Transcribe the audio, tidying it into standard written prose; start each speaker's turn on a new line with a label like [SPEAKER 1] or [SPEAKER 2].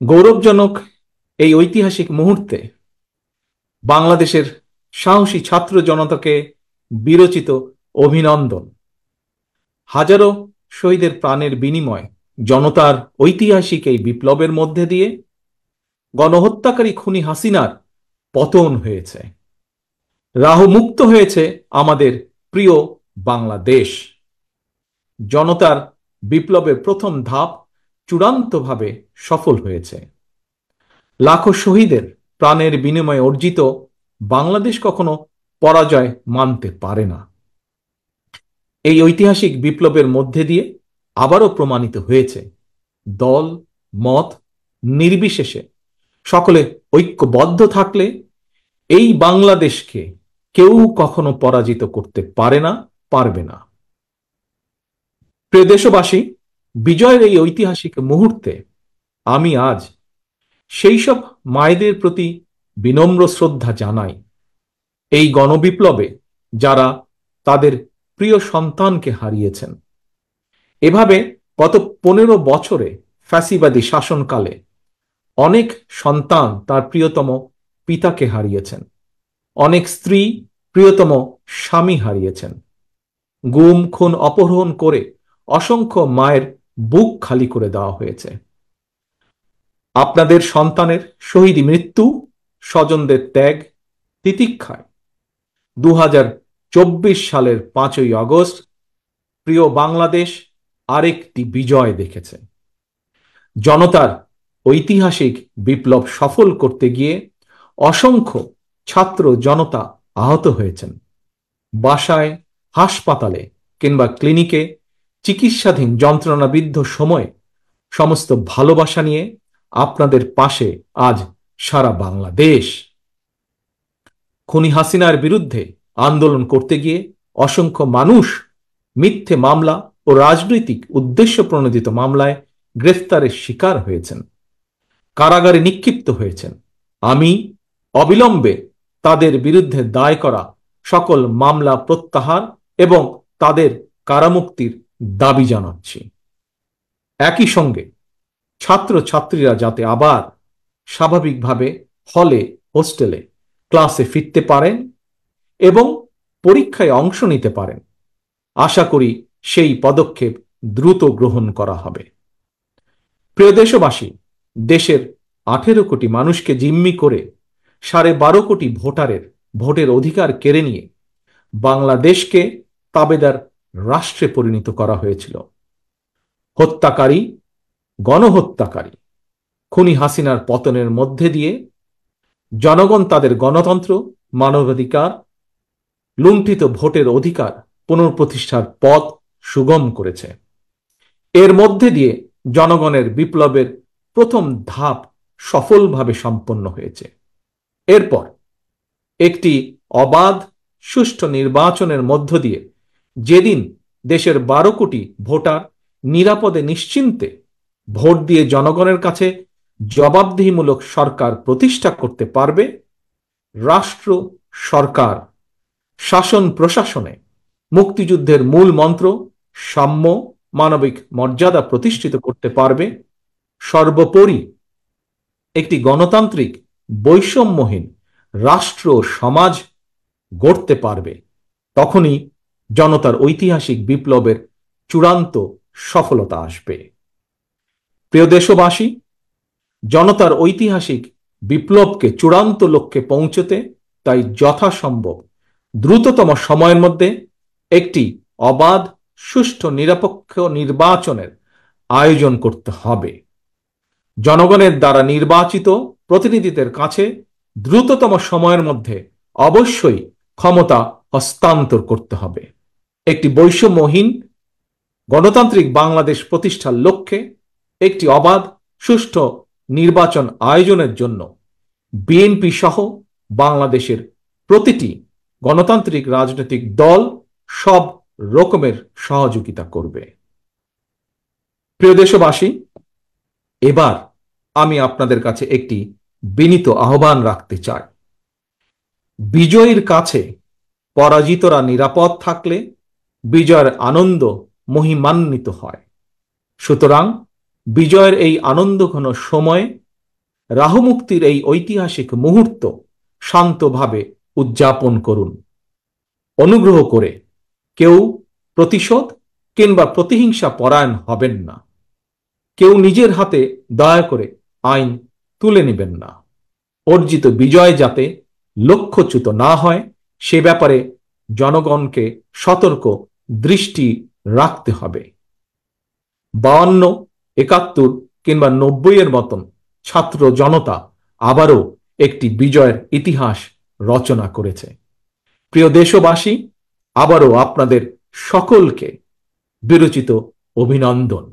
[SPEAKER 1] গৌরবজনক এই ঐতিহাসিক মুহূর্তে বাংলাদেশের সাহসী ছাত্র জনতাকে বিরচিত অভিনন্দন। হাজারো শহীদের প্রাণের বিনিময় জনতার ঐতিহাসিক এই বিপ্লবের মধ্যে দিয়ে গণহত্যাকারী খুনি হাসিনার পতন হয়েছে, রাহু মুক্ত হয়েছে আমাদের প্রিয় বাংলাদেশ। জনতার বিপ্লবের প্রথম ধাপ চূড়ান্তভাবে সফল হয়েছে। লাখো শহীদের প্রাণের বিনিময়ে অর্জিত বাংলাদেশ কখনো পরাজয় মানতে পারে না। এই ঐতিহাসিক বিপ্লবের মধ্যে দিয়ে আবারও প্রমাণিত হয়েছে দল মত নির্বিশেষে সকলে ঐক্যবদ্ধ থাকলে এই বাংলাদেশকে কেউ কখনো পরাজিত করতে পারে না, পারবে না। প্রিয় দেশবাসী, বিজয়ের এই ঐতিহাসিক মুহূর্তে আমি আজ সেই সব মায়েদের প্রতি বিনম্র শ্রদ্ধা জানাই এই গণবিপ্লবে যারা তাদের প্রিয় সন্তানকে হারিয়েছেন। এভাবে গত 15 বছরে ফ্যাসিবাদী শাসনকালে অনেক সন্তান তার প্রিয়তম পিতাকে হারিয়েছেন, অনেক স্ত্রী প্রিয়তম স্বামী হারিয়েছেন। গুম খুন অপহরণ করে অসংখ্য মায়ের বুক খালি করে দেওয়া হয়েছে। আপনাদের সন্তানের শহীদ মৃত্যু, স্বজনদের ত্যাগ তিতিক্ষায় 2024 সালের 5ই আগস্ট প্রিয় বাংলাদেশ আরেকটি বিজয় দেখেছে। জনতার ঐতিহাসিক বিপ্লব সফল করতে গিয়ে অসংখ্য ছাত্র জনতা আহত হয়েছেন। বাসায়, হাসপাতালে কিংবা ক্লিনিকে চিকিৎসাধীন যন্ত্রণাবিদ্ধ সময়ে সমস্ত ভালোবাসা নিয়ে আপনাদের পাশে আজ সারা বাংলাদেশ। খুনি হাসিনার বিরুদ্ধে আন্দোলন করতে গিয়ে অসংখ্য মানুষ মিথ্যে মামলা ও রাজনৈতিক উদ্দেশ্য প্রণোদিত মামলায় গ্রেফতারের শিকার হয়েছেন, কারাগারে নিক্ষিপ্ত হয়েছেন। আমি অবিলম্বে তাদের বিরুদ্ধে দায় করা সকল মামলা প্রত্যাহার এবং তাদের কারামুক্তির দাবি জানাচ্ছি। একই সঙ্গে ছাত্র ছাত্রীরা যাতে আবার স্বাভাবিকভাবে হলে, হোস্টেলে, ক্লাসে ফিরতে পারেন এবং পরীক্ষায় অংশ নিতে পারেন, আশা করি সেই পদক্ষেপ দ্রুত গ্রহণ করা হবে। প্রিয় দেশবাসী, দেশের 18 কোটি মানুষকে জিম্মি করে 12.5 কোটি ভোটারের ভোটের অধিকার কেড়ে নিয়ে বাংলাদেশকে তাবেদার রাষ্ট্রে পরিণত করা হয়েছিল। হত্যাকারী, গণহত্যাকারী খুনি হাসিনার পতনের মধ্যে দিয়ে জনগণ তাদের গণতন্ত্র, মানবাধিকার, লুণ্ঠিত ভোটের অধিকার পুনঃপ্রতিষ্ঠার পথ সুগম করেছে। এর মধ্যে দিয়ে জনগণের বিপ্লবের প্রথম ধাপ সফলভাবে সম্পন্ন হয়েছে। এরপর একটি অবাধ সুষ্ঠু নির্বাচনের মধ্য দিয়ে যেদিন দেশের 12 কোটি ভোটার নিরাপদে নিশ্চিন্তে ভোট দিয়ে জনগণের কাছে জবাবদিহিমূলক সরকার প্রতিষ্ঠা করতে পারবে, রাষ্ট্র, সরকার, শাসন প্রশাসনে মুক্তিযুদ্ধের মূল মন্ত্র সাম্য, মানবিক মর্যাদা প্রতিষ্ঠিত করতে পারবে, সর্বোপরি একটি গণতান্ত্রিক বৈষম্যহীন রাষ্ট্র সমাজ গড়তে পারবে, তখনই জনতার ঐতিহাসিক বিপ্লবের চূড়ান্ত সফলতা আসবে। প্রিয় দেশবাসী, জনতার ঐতিহাসিক বিপ্লবকে চূড়ান্ত লক্ষ্যে পৌঁছতে তাই যথাসম্ভব দ্রুততম সময়ের মধ্যে একটি অবাধ, সুষ্ঠু, নিরপেক্ষ নির্বাচনের আয়োজন করতে হবে। জনগণের দ্বারা নির্বাচিত প্রতিনিধিদের কাছে দ্রুততম সময়ের মধ্যে অবশ্যই ক্ষমতা হস্তান্তর করতে হবে। একটি বৈষম্যহীন গণতান্ত্রিক বাংলাদেশ প্রতিষ্ঠার লক্ষ্যে একটি অবাধ, সুষ্ঠু নির্বাচন আয়োজনের জন্য বিএনপি সহ বাংলাদেশের প্রতিটি গণতান্ত্রিক রাজনৈতিক দল সব রকমের সহযোগিতা করবে। প্রিয় দেশবাসী, এবার আমি আপনাদের কাছে একটি বিনীত আহ্বান রাখতে চাই। বিজয়ীর কাছে পরাজিতরা নিরাপদ থাকলে বিজয়ের আনন্দ মহিমান্বিত হয়। সুতরাং বিজয়ের এই আনন্দঘন সময়ে রাহুমুক্তির এই ঐতিহাসিক মুহূর্ত শান্তভাবে উদযাপন করুন। অনুগ্রহ করে কেউ প্রতিশোধ কিংবা প্রতিহিংসা পরায়ণ হবেন না। কেউ নিজের হাতে দয়া করে আইন তুলে নেবেন না। অর্জিত বিজয় যাতে লক্ষ্যচ্যুত না হয় সে ব্যাপারে জনগণকে সতর্ক দৃষ্টি রাখতে হবে। 52, 71 কিংবা 90 মতন ছাত্র জনতা আবারও একটি বিজয়ের ইতিহাস রচনা করেছে। প্রিয় দেশবাসী, আবারও আপনাদের সকলকে বিরচিত অভিনন্দন।